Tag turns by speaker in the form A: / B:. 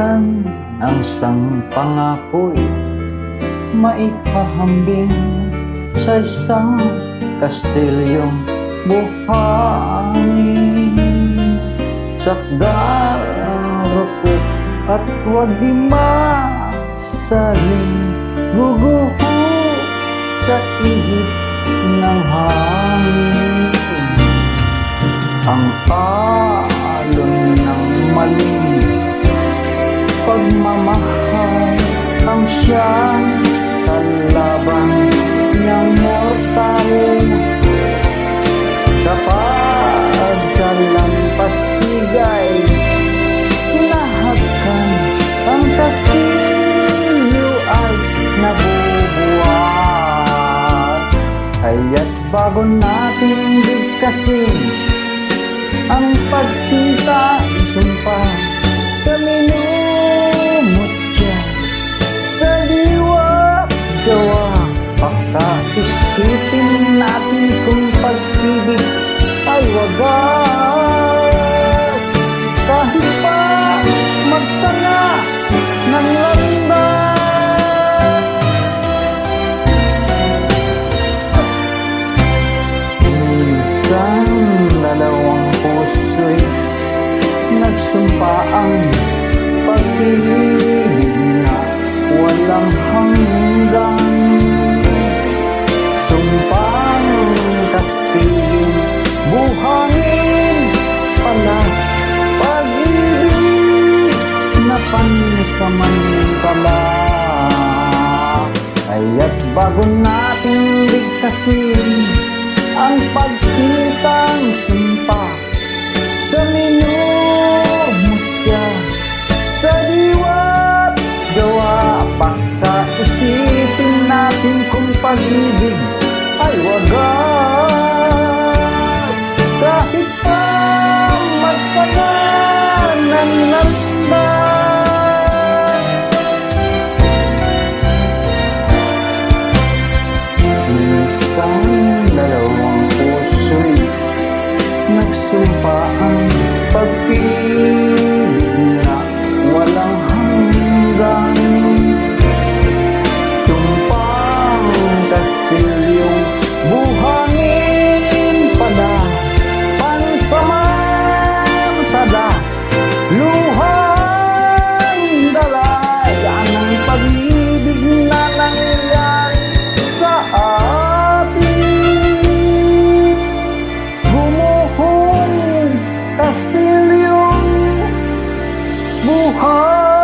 A: Kasaysayan ng isang pangako'y maipahambing sa isang kastilyong buhangin. Sakdal ang rupok at huwag di masaling guguho sa ihip ng hangin. Ang alon ng maling pagmamahal ang siyang kalaban niyang mortal. Kapag dalampasigay nahagkan ang kastilyo ay nabubuhat. Kaya't bago natin bigkasin ang pagsinta isumpa sa minumutya sa diwa gawa. Pagkaisipin natin kung pag-ibig ay wagas, kahit pa magsana ng landas. Minsan dalawang puso'y nagsumpa ang pag-ibig na walang hanggan. Sumpang kastilyong buhangin pala, pag-ibig na pansamantala. Kaya't bago natin bigkasin ang pagsintang sumpa sa minumutya sa diwa't gawa. Pagkaisipin natin kung pag-ibig ay wagas, kahit pa magtagal ng landas. Minsan dalawang puso'y nagsumpa ang pag-ibig na walang hanggan. Sumpang kastilyong buhangin pala, pansamantala. Luhang dalay ang pag-ibig na nangyari sa atin. Gumuhong kastilyong buhay.